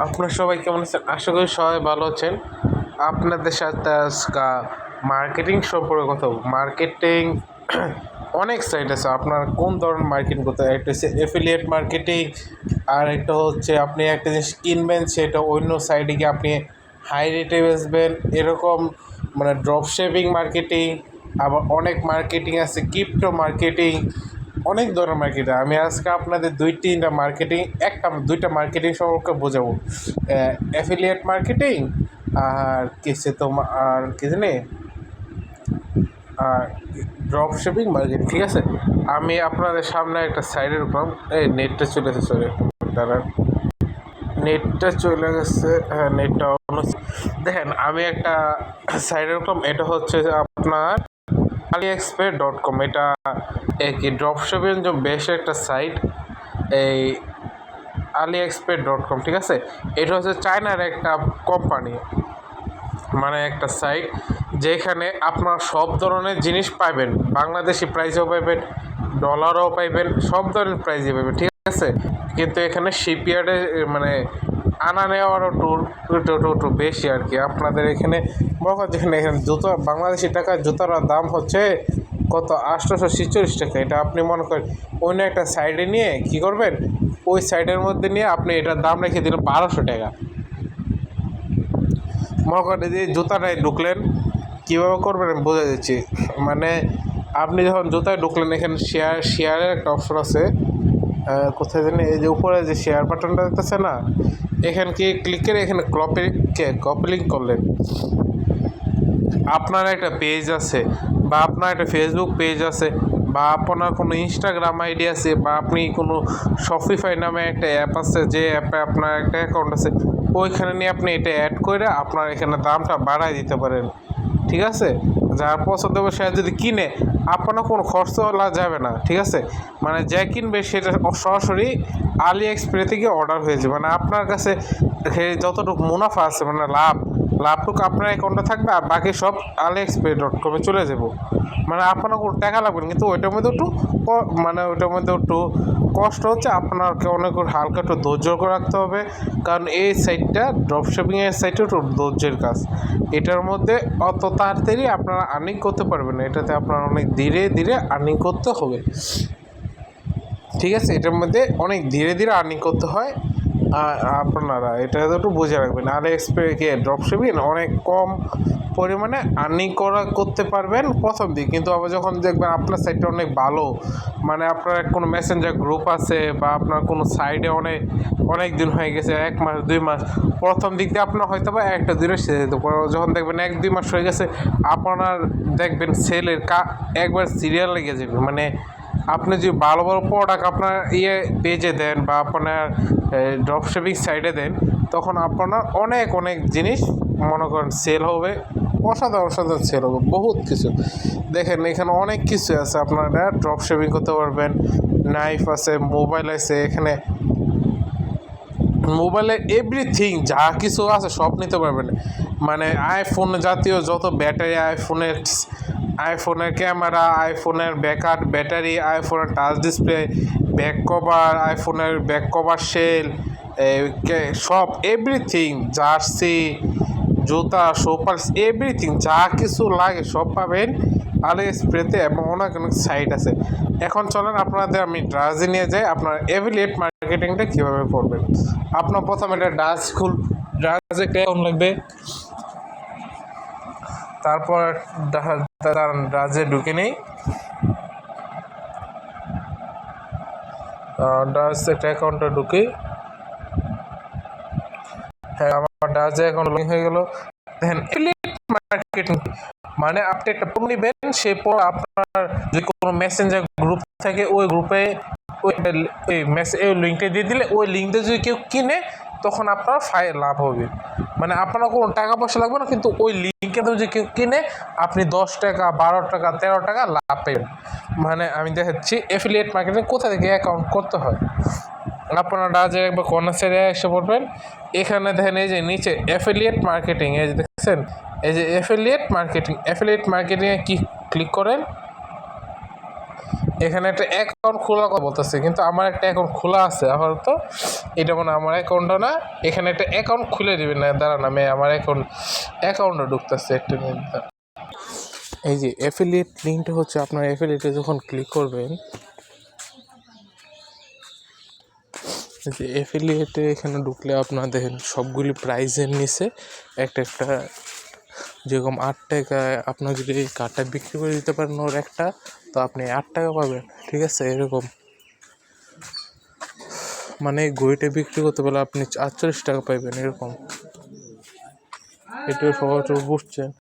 আপনারা সবাই কেমন আছেন? আশা করি সবাই ভালো আছেন। আপনাদের সাথে আজকে মার্কেটিং সম্পর্কে কথা বলব। মার্কেটিং অনেক সাইট আছে। আপনার কোন ধরনের মার্কেটিং করতে হয়? একটা হচ্ছে এফিলিয়েট মার্কেটিং, আর একটা হচ্ছে আপনি একটা জিনিস কিনবেন সেটা অন্য সাইডে গিয়ে আপনি হাই রেটে বেচবেন, এরকম মানে ড্রপ শেপিং মার্কেটিং। আবার অনেক মার্কেটিং আছে, ক্রিপ্টো মার্কেটিং, অনেক ধরনের মার্কেটিং। আমি আজকে আপনাদের দুইটা মার্কেটিং সম্পর্কে বোঝাবো। অ্যাফিলিয়েট মার্কেটিং আর কিসে আর কি জানি আর ড্রপ শিপিং মার্কেটিং। ঠিক আছে, আমি আপনাদের সামনে একটা সাইডের উপর নেটটা চলে গেছে, সরি দাঁড়ান, নেটটা চলে গেছে। হ্যাঁ, নেটটা দেখেন, আমি একটা সাইডের উপর, এটা হচ্ছে আপনার AliExpress.com। এটা কি ড্রপ শিপিং যে বেশ একটা সাইট, এই AliExpress.com। ঠিক আছে, এটা হচ্ছে চায়নার একটা কোম্পানি, মানে একটা সাইট যেখানে আপনার সব ধরনের জিনিস পাবেন, বাংলাদেশি প্রাইসও পাবেন, ডলারও পাইবেন, সব ধরনের প্রাইসই পাবেন। ঠিক আছে, কিন্তু এখানে শিপইয়ার্ডে মানে আনা নেওয়ারও একটু বেশি আর কি। আপনাদের এখানে যেখানে জুতো বাংলাদেশি টাকার জুতার দাম হচ্ছে কত, 846 টাকা। এটা আপনি মনে করেন অন্য একটা সাইডে নিয়ে কি করবেন, ওই সাইডের মধ্যে নিয়ে আপনি এটার দাম রেখে দিলেন 1200 টাকা। মনে করেন যে জুতাটায় ঢুকলেন, কীভাবে করবেন আমি বোঝা দিচ্ছি। মানে আপনি যখন জুতায় ঢুকলেন, এখানে শেয়ারের একটা অপশন আছে, কোথায় জানি, এই যে উপরে যে শেয়ার বাটনটা দেখতেছে না, এখানে কি ক্লিক করে এখানে কপি লিঙ্ক করলেন। আপনার একটা পেজ আছে, বা আপনার একটা ফেসবুক পেজ আছে, বা আপনার কোনো ইনস্টাগ্রাম আইডি আছে, বা আপনি কোনো শপিফাই নামে একটা অ্যাপ আছে, যে অ্যাপে আপনার একটা অ্যাকাউন্ট আছে, ওইখানে নিয়ে আপনি এটা অ্যাড করে আপনার এখানে দামটা বাড়ায় দিতে পারেন। ঠিক আছে, যার পছন্দ হবে সে যদি কিনে, আপনার কোনো খরচ যাবে না। ঠিক আছে, মানে যা কিনবে সেটা সরাসরি AliExpress থেকে অর্ডার হয়েছে, মানে আপনার কাছে যতটুকু মুনাফা আছে, মানে লাভটুকু আপনার অ্যাকাউন্টে থাকবে, আর বাকি সব AliExpress.com চলে যাবো। মানে আপনার কোনো টাকা লাগবে না, কিন্তু ওইটার মধ্যে একটু কষ্ট হচ্ছে। আপনাকে অনেক হালকা একটু ধৈর্য করে রাখতে হবে, কারণ এই সাইটটা ড্রপশিপিংয়ের সাইটটা একটু ধৈর্যের কাজ। এটার মধ্যে অত তাড়াতাড়ি আপনারা আর্নিং করতে পারবেন না, এটাতে আপনার অনেক ধীরে ধীরে আর্নিং করতে হবে। ঠিক আছে, এটার মধ্যে অনেক ধীরে ধীরে আর্নিং করতে হয়। আপনারা এটা একটু বুঝে রাখবেন। AliExpress ড্রপশিপিং অনেক কম পরিমাণে আর্নিং করতে পারবেন প্রথম দিক, কিন্তু আবার যখন দেখবেন আপনার সাইটটা অনেক ভালো, মানে আপনার কোনো মেসেঞ্জার গ্রুপ আছে, বা আপনার কোনো সাইডে অনেক দিন হয়ে গেছে, 1 মাস 2 মাস, প্রথম দিক দিয়ে আপনার হয়তো বা একটা দিনে সেরে যেতে পারে। যখন দেখবেন 1-2 মাস হয়ে গেছে, আপনার দেখবেন সেলের একবার সিরিয়াল লেগে যাবে। মানে আপনি যদি ভালো ভালো প্রোডাক্ট আপনার পেজে দেন, বা আপনার ড্রপশিপিং সাইডে দেন, তখন আপনার অনেক জিনিস মনে করেন সেল হবে, অসাধারণ সেল হবে, বহুত কিছু। দেখেন এখানে অনেক কিছু আছে, আপনারা ড্রপশিপিং করতে পারবেন। নাইফ আছে, মোবাইল আছে, এখানে মোবাইলে এভরিথিং যা কিছু আছে সব নিতে পারবেন। মানে আইফোন জাতীয় যত ব্যাটারি, আইফোনের ক্যামেরা, আইফোনের ব্যাটারি, আইফোনের টাচ ডিসপ্লে, ব্যাক কভার, আইফোনের ব্যাক কভার শেল, সব এভরিথিং, জার্সি, জুতা, সোপার্স, এভরিথিং যা কিছু লাগে সব পাবেন AliExpress-তে, এবং অনেক সাইট আছে। এখন চলেন আপনাদের আমি ড্রাজে নিয়ে যাই, আপনার এফিলিয়েট মার্কেটিংটা কীভাবে করবেন। আপনার প্রথমে একটা ড্রাজে অ্যাকাউন্ট লাগবে, তারপর ড্রাজে ঢুকে নেই, ড্রাজ একটা অ্যাকাউন্টে ঢুকে, হ্যাঁ আমার ড্রাজে অ্যাকাউন্ট লিঙ্ক হয়ে গেল। দেখেন এফিলিয়েট মার্কেটিং মানে আপনি একটা পণ্য নেবেন, সেই পর আপনার যে কোনো মেসেঞ্জার গ্রুপ থাকে, ওই গ্রুপে ওই লিঙ্কটা দিয়ে দিলে, ওই লিঙ্কটা যদি কেউ কিনে, তখন আপনার লাভ হবে। মানে আপনার কোনো টাকা পয়সা লাগবে না, কিন্তু ওই লিঙ্কে যদি কেউ কিনে, আপনি 10 টাকা, 12 টাকা, 13 টাকা লাভ পেবেন। মানে আমি দেখাচ্ছি এফিলিয়েট মার্কেটিং কোথা থেকে অ্যাকাউন্ট করতে হয়। আপনারা ডাজে একবার কর্নার সাইডে এসে পড়বেন, এখানে দেখেন এই যে নিচে অ্যাফিলিয়েট মার্কেটিং, এই যে দেখছেন, এই যে অ্যাফিলিয়েট মার্কেটিংয়ে কি ক্লিক করেন। এখানে একটা অ্যাকাউন্ট খোলা কথা বলতেছে, কিন্তু আমার একটা অ্যাকাউন্ট খোলা আছে আপাতত। এটা মানে আমার অ্যাকাউন্টটা না, এখানে একটা অ্যাকাউন্ট খুলে দিবেন না, দাঁড়ান আমি আমার অ্যাকাউন্টে ঢুকতেছে একটা মিনিট। এই যে অ্যাফিলিয়েট লিঙ্কটা হচ্ছে আপনার অ্যাফিলিয়েটে যখন ক্লিক করবেন, যে অ্যাফিলিয়েটে এখানে ঢুকলে আপনার দেখেন সবগুলি প্রাইজের নিচে একটা একটা, যেরকম 8 টাকায় আপনার যদি এই কার্ডটা বিক্রি করে দিতে পারেন ওর একটা, তো আপনি 8 টাকা পাবেন, ঠিক আছে? এরকম মানে ঘড়িটা বিক্রি করতে পারলে আপনি 48 টাকা পাইবেন এরকম। এটাও সবাই বুঝছেন।